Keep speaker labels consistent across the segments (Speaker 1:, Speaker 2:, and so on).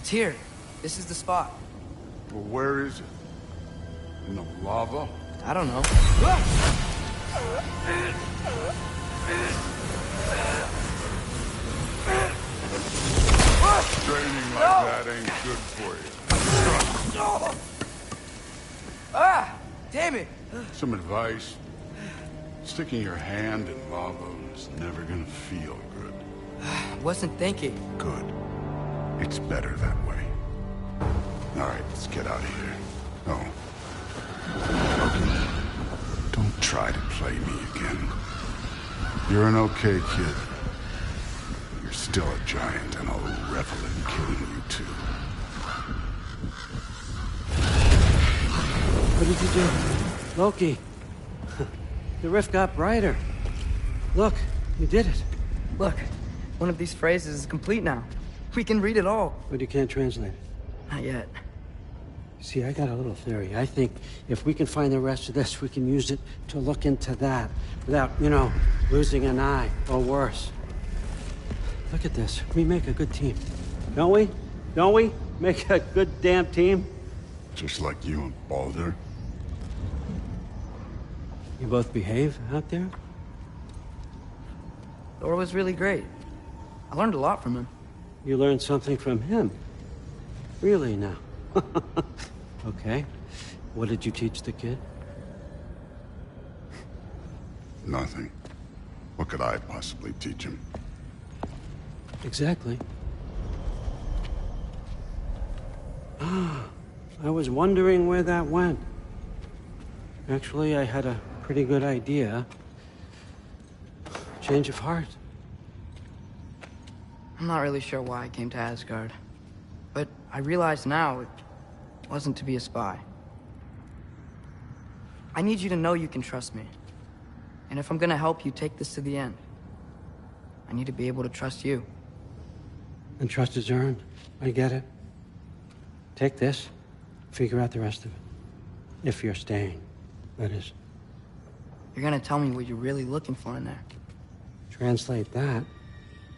Speaker 1: It's here. This is the spot.
Speaker 2: Well, where is it? In the lava?
Speaker 1: I don't know.
Speaker 2: Training like that ain't good for you.
Speaker 1: Ah! Damn it!
Speaker 2: Some advice. Sticking your hand in lava is never gonna feel good.
Speaker 1: Wasn't thinking.
Speaker 2: Good. It's better that way. Alright, let's get out of here. Oh. Loki, don't try to play me again. You're an okay kid. You're still a giant, and I'll revel in killing you too.
Speaker 3: What did you do? Loki. The rift got brighter. Look, you did it.
Speaker 1: Look, one of these phrases is complete now. We can read it all.
Speaker 3: But you can't translate it.
Speaker 1: Not yet.
Speaker 3: See, I got a little theory. I think if we can find the rest of this, we can use it to look into that without, losing an eye or worse. Look at this. We make a good team. Don't we? Don't we? Make a good damn team?
Speaker 2: Just like you and Baldur.
Speaker 3: You both behave out there?
Speaker 1: Thor was really great. I learned a lot from him.
Speaker 3: You learned something from him? Really now? Okay. What did you teach the kid?
Speaker 2: Nothing. What could I possibly teach him?
Speaker 3: Exactly. I was wondering where that went. Actually, I had a pretty good idea. Change of heart.
Speaker 1: I'm not really sure why I came to Asgard. But I realize now it wasn't to be a spy. I need you to know you can trust me. And if I'm gonna help you take this to the end, I need to be able to trust you.
Speaker 3: And trust is earned. I get it. Take this. Figure out the rest of it. If you're staying, that is.
Speaker 1: You're gonna tell me what you're really looking for in there.
Speaker 3: Translate that,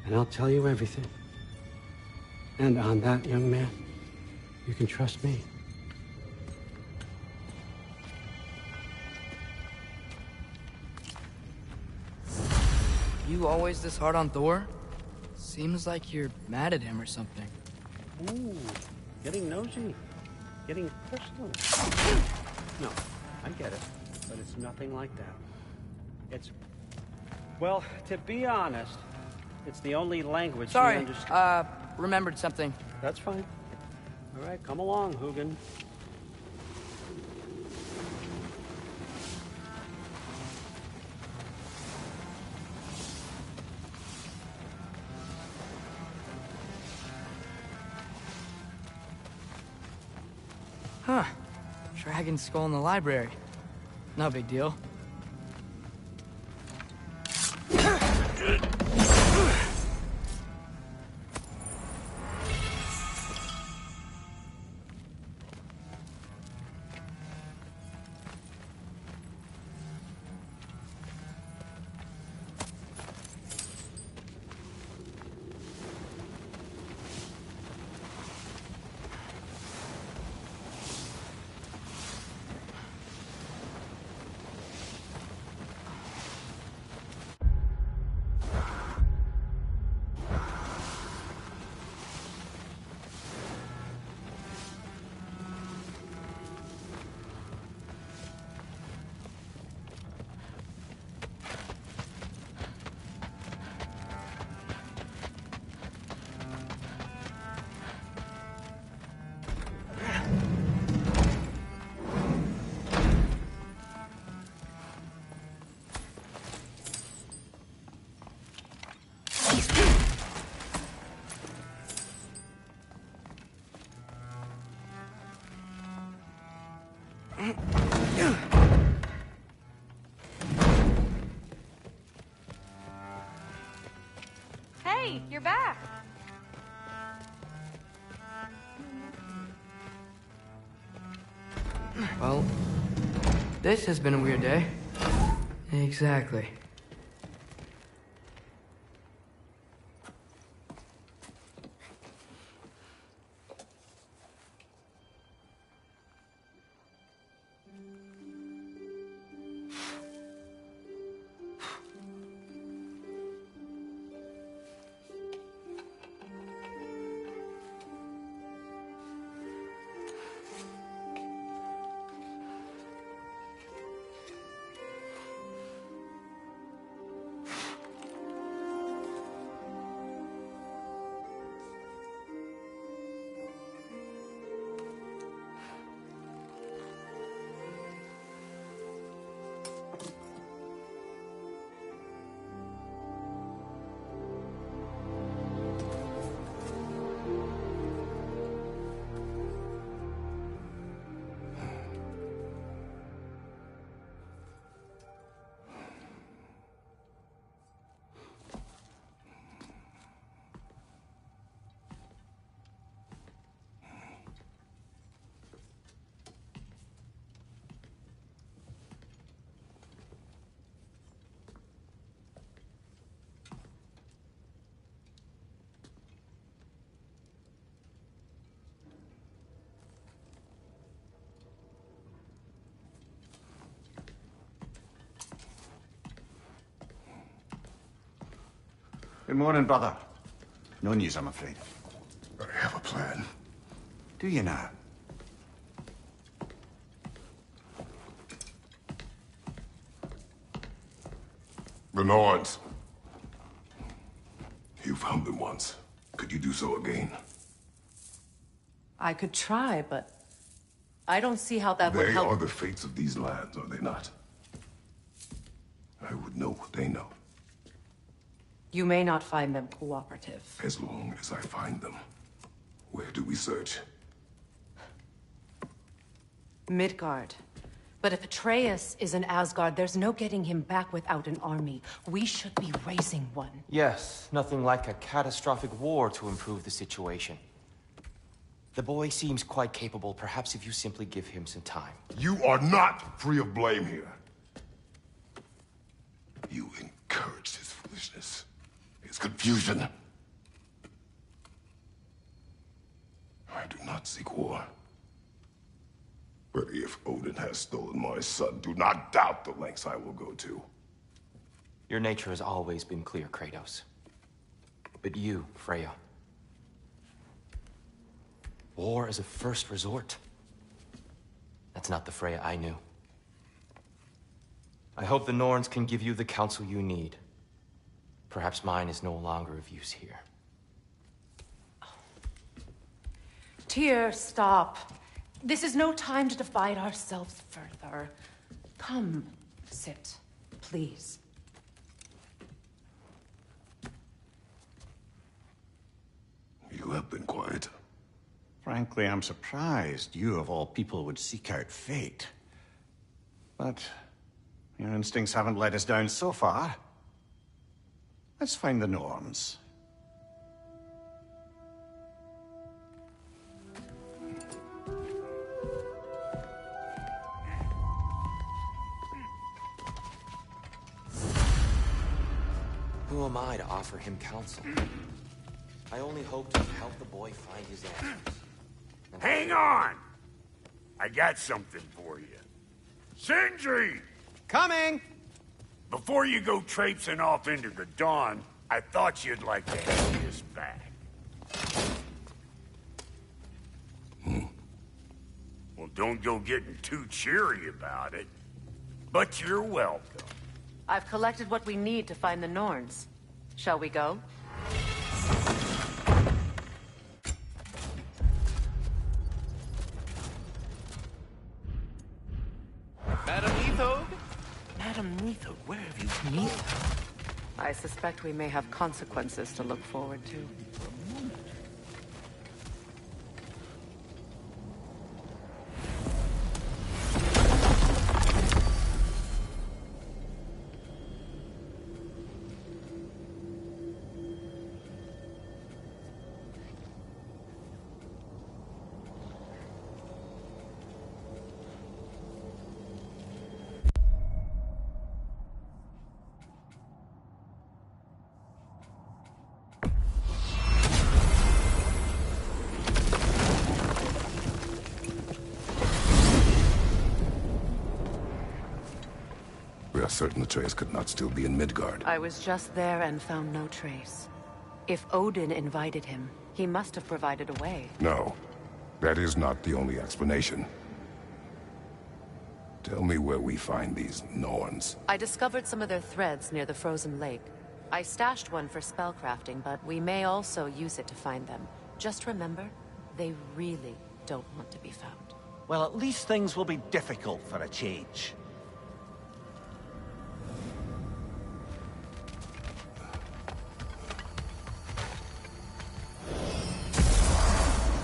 Speaker 3: and I'll tell you everything. And on that, young man, you can trust me.
Speaker 1: You always this hard on Thor? Seems like you're mad at him or something.
Speaker 3: Ooh, getting nosy. Getting personal. No, I get it. But it's nothing like that. It's... Well, to be honest, it's the only language he
Speaker 1: Sorry,
Speaker 3: understands.
Speaker 1: remembered something.
Speaker 3: That's fine. All right, come along, Hugin.
Speaker 1: Huh. Dragon skull in the library. No big deal.
Speaker 4: Hey, you're back.
Speaker 1: Well, this has been a weird day. Exactly.
Speaker 4: Good morning, brother. No news, I'm afraid.
Speaker 2: I have a plan.
Speaker 4: Do you now?
Speaker 5: The Norns. You found them once. Could you do so again?
Speaker 6: I could try, but I don't see how that would
Speaker 5: They
Speaker 6: help.
Speaker 5: are the fates of these lands, are they not? I would know what they know,
Speaker 6: You may not find them cooperative.
Speaker 5: as long as I find them. Where do we search?
Speaker 6: Midgard. But if Atreus is in Asgard, there's no getting him back without an army. We should be raising one.
Speaker 7: Yes, nothing like a catastrophic war to improve the situation. The boy seems quite capable. Perhaps if you simply give him some time.
Speaker 5: You are not free of blame here. You encouraged his foolishness, his confusion. I do not seek war. But if Odin has stolen my son, do not doubt the lengths I will go to.
Speaker 7: Your nature has always been clear, Kratos. But you, Freya. War is a first resort. That's not the Freya I knew. I hope the Norns can give you the counsel you need. Perhaps mine is no longer of use here.
Speaker 6: Tyr, stop. This is no time to divide ourselves further. Come, sit, please.
Speaker 5: You have been quiet.
Speaker 4: Frankly, I'm surprised you, of all people, would seek out fate. But your instincts haven't let us down so far. Let's find the Norns.
Speaker 7: Who am I to offer him counsel? I only hope to help the boy find his answers.
Speaker 8: Hang on! I got something for you. Sindri!
Speaker 4: Coming!
Speaker 8: Before you go traipsing off into the dawn, I thought you'd like to have this back. Well, don't go getting too cheery about it. But you're welcome.
Speaker 6: I've collected what we need to find the Norns. Shall we go?
Speaker 9: Madam Neathog? Madam Neathog, where have you been?
Speaker 6: I suspect we may have consequences to look forward to.
Speaker 5: We are certain Atreus could not still be in Midgard.
Speaker 6: I was just there and found no trace. If Odin invited him, he must have provided a way.
Speaker 5: No, that is not the only explanation. Tell me where we find these Norns.
Speaker 6: I discovered some of their threads near the frozen lake. I stashed one for spellcrafting, but we may also use it to find them. Just remember, they really don't want to be found.
Speaker 9: Well, at least things will be difficult for a change.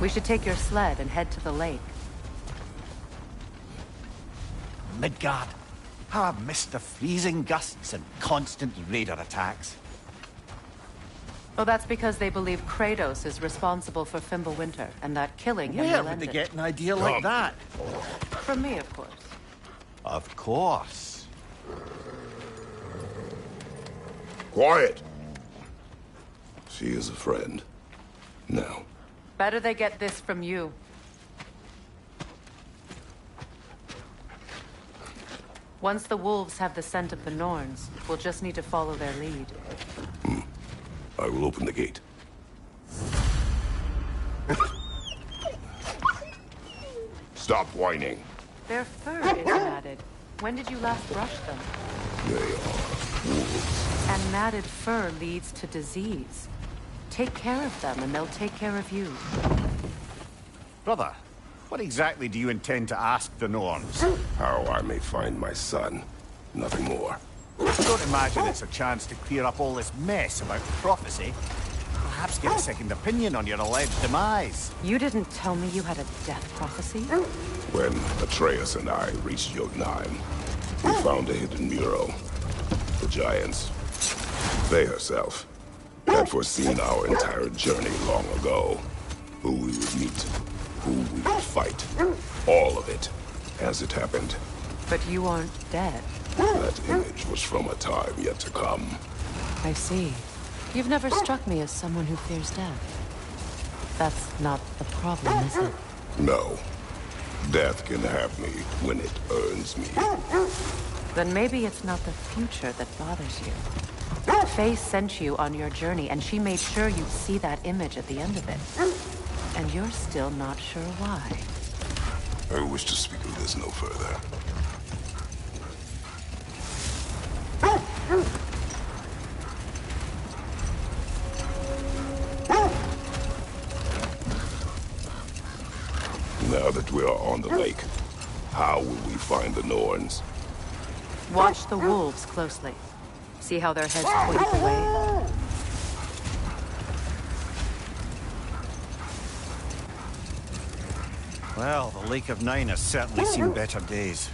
Speaker 6: We should take your sled and head to the lake.
Speaker 9: Midgard. How I've missed the freezing gusts and constant raider attacks.
Speaker 6: Well, that's because they believe Kratos is responsible for Fimbulwinter, and that killing him
Speaker 9: Where
Speaker 6: will
Speaker 9: would
Speaker 6: end
Speaker 9: they
Speaker 6: it.
Speaker 9: get an idea like that?
Speaker 6: From me, of course.
Speaker 9: Of course.
Speaker 5: Quiet! She is a friend. Now.
Speaker 6: Better they get this from you. Once the wolves have the scent of the Norns, we'll just need to follow their lead.
Speaker 5: I will open the gate. Stop whining.
Speaker 6: Their fur is matted. When did you last brush them?
Speaker 5: They are wolves.
Speaker 6: And matted fur leads to disease. Take care of them, and they'll take care of you.
Speaker 4: Brother, what exactly do you intend to ask the Norns?
Speaker 5: How I may find my son. Nothing more.
Speaker 4: Don't imagine it's a chance to clear up all this mess about prophecy. Perhaps get a second opinion on your alleged demise.
Speaker 6: You didn't tell me you had a death prophecy?
Speaker 5: When Atreus and I reached Jotunheim, we found a hidden mural. The Giants, they herself, had foreseen our entire journey long ago. Who we would meet, who we would fight. All of it, as it happened.
Speaker 6: But you aren't dead.
Speaker 5: That image was from a time yet to come.
Speaker 6: I see. You've never struck me as someone who fears death. That's not the problem, is it?
Speaker 5: No. Death can have me when it earns me.
Speaker 6: Then maybe it's not the future that bothers you. Faye sent you on your journey, and she made sure you'd see that image at the end of it. And you're still not sure why.
Speaker 5: I wish to speak of this no further. Now that we are on the lake, how will we find the Norns?
Speaker 6: Watch the wolves closely. See how their heads point away?
Speaker 4: Well, the Lake of Nine has certainly seen better days.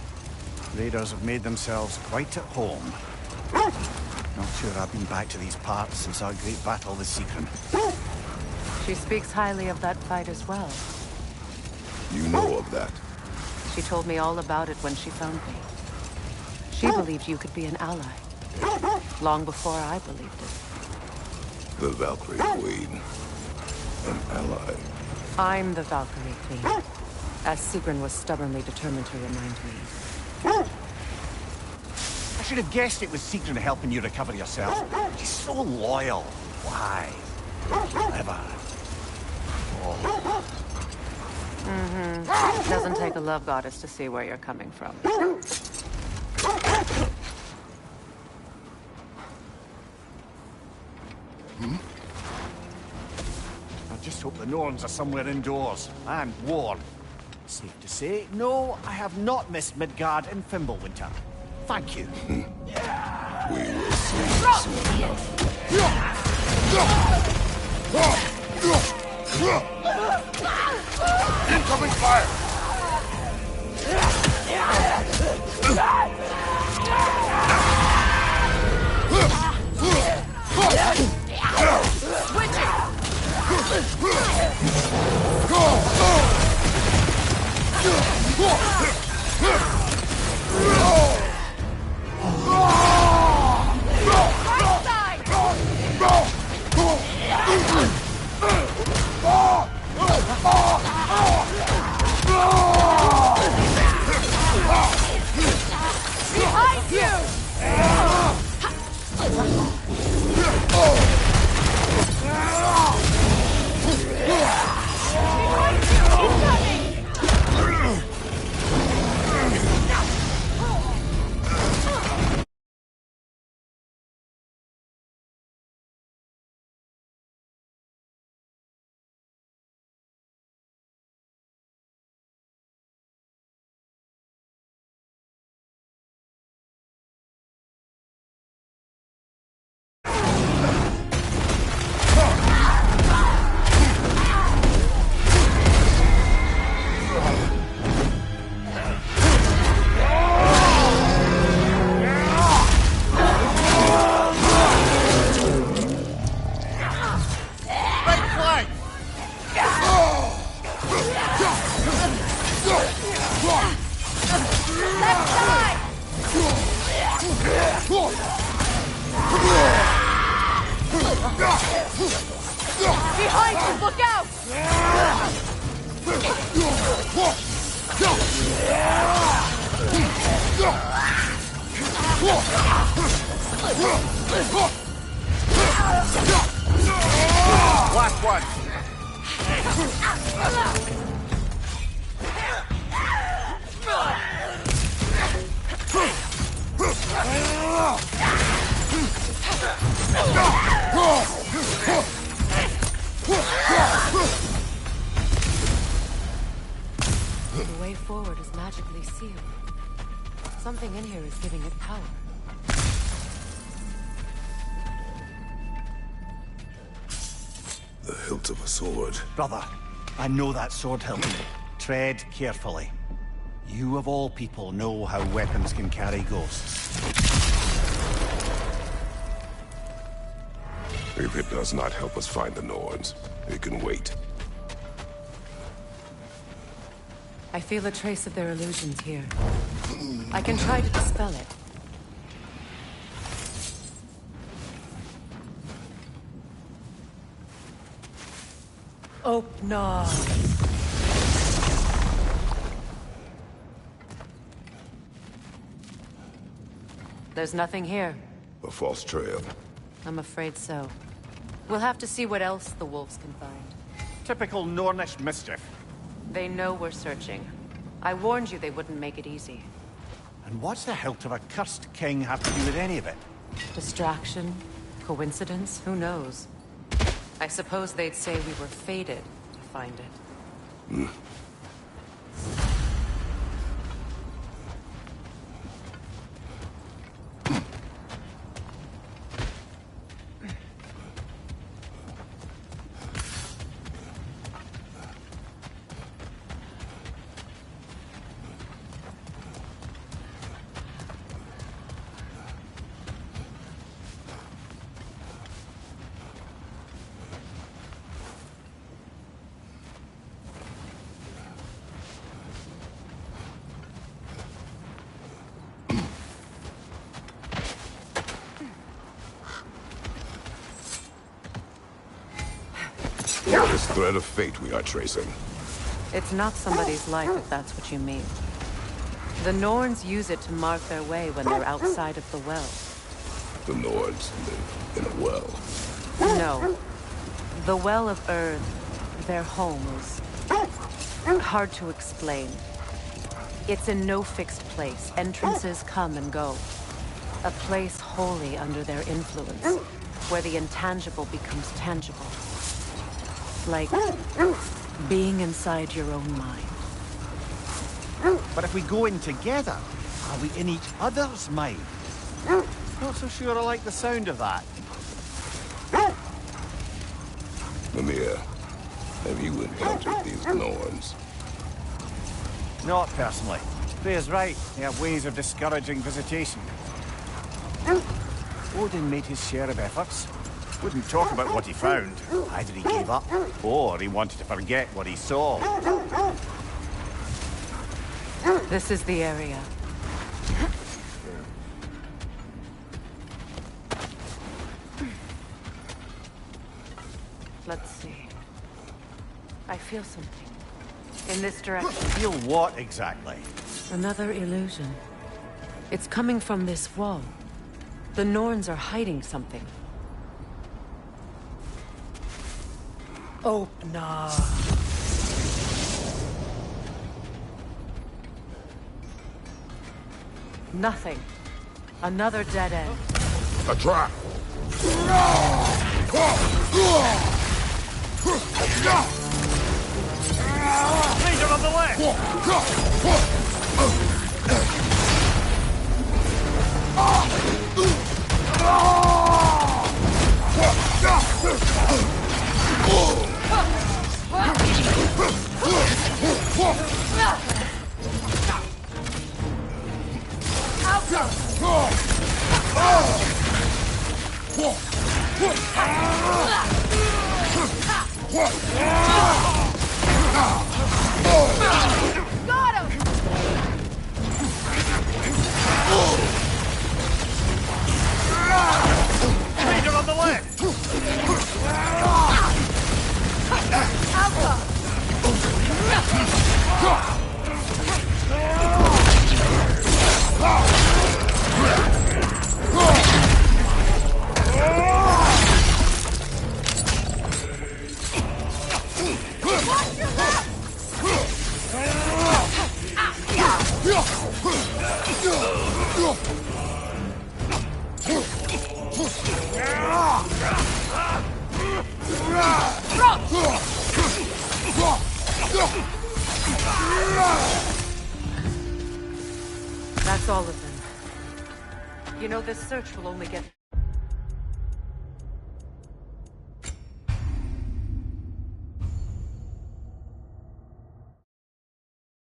Speaker 4: Raiders have made themselves quite at home. Not sure I've been back to these parts since our great battle with Seekron.
Speaker 6: She speaks highly of that fight as well.
Speaker 5: You know of that?
Speaker 6: She told me all about it when she found me. She believed you could be an ally. Long before I believed it.
Speaker 5: The Valkyrie Queen. An ally.
Speaker 6: I'm the Valkyrie Queen. As Sigrun was stubbornly determined to remind me.
Speaker 4: I should have guessed it was Seekron helping you recover yourself. She's so loyal. Why? Clever. Oh.
Speaker 6: Mm-hmm. Doesn't take a love goddess to see where you're coming from.
Speaker 4: I just hope the Norns are somewhere indoors and warm. Safe to say, no, I have not missed Midgard in Fimbulwinter. Thank you.
Speaker 5: We will see soon enough. Incoming fire!
Speaker 10: Behind you! Behind you, look out!
Speaker 9: Last one.
Speaker 6: The way forward is magically sealed. Something in here is giving it power.
Speaker 5: The hilt of a sword.
Speaker 9: Brother, I know that sword hilt. Tread carefully. You of all people know how weapons can carry ghosts.
Speaker 5: If it does not help us find the Norns, it can wait.
Speaker 6: I feel a trace of their illusions here. I can try to dispel it. Opnar. There's nothing here.
Speaker 5: A false trail.
Speaker 6: I'm afraid so. We'll have to see what else the wolves can find.
Speaker 9: Typical Nornish mischief.
Speaker 6: They know we're searching. I warned you they wouldn't make it easy.
Speaker 9: And what's the hilt of a cursed king have to do with any of it?
Speaker 6: Distraction? Coincidence? Who knows? I suppose they'd say we were fated to find it.
Speaker 5: This thread of fate we are tracing.
Speaker 6: It's not somebody's life, if that's what you mean. The Norns use it to mark their way when they're outside of the well.
Speaker 5: The Nords live in a well.
Speaker 6: No. The Well of Earth, their home, is hard to explain. It's in no fixed place. Entrances come and go. A place wholly under their influence, where the intangible becomes tangible. Like being inside your own mind.
Speaker 9: But if we go in together, are we in each other's mind? Not so sure I like the sound of that.
Speaker 5: Mimir, have you encountered these Norns?
Speaker 9: Not personally. Freya's right. They have ways of discouraging visitation. Odin made his share of efforts. Wouldn't talk about what he found. Either he gave up, or he wanted to forget what he saw.
Speaker 6: This is the area. Let's see. I feel something. In this direction.
Speaker 9: Feel what exactly?
Speaker 6: Another illusion. It's coming from this wall. The Norns are hiding something. Opnar. Nothing. Another dead end.
Speaker 5: A trap!
Speaker 9: Danger on the left!
Speaker 10: Got him!
Speaker 9: Danger on the left!
Speaker 6: That's all of them. You know, this search will only get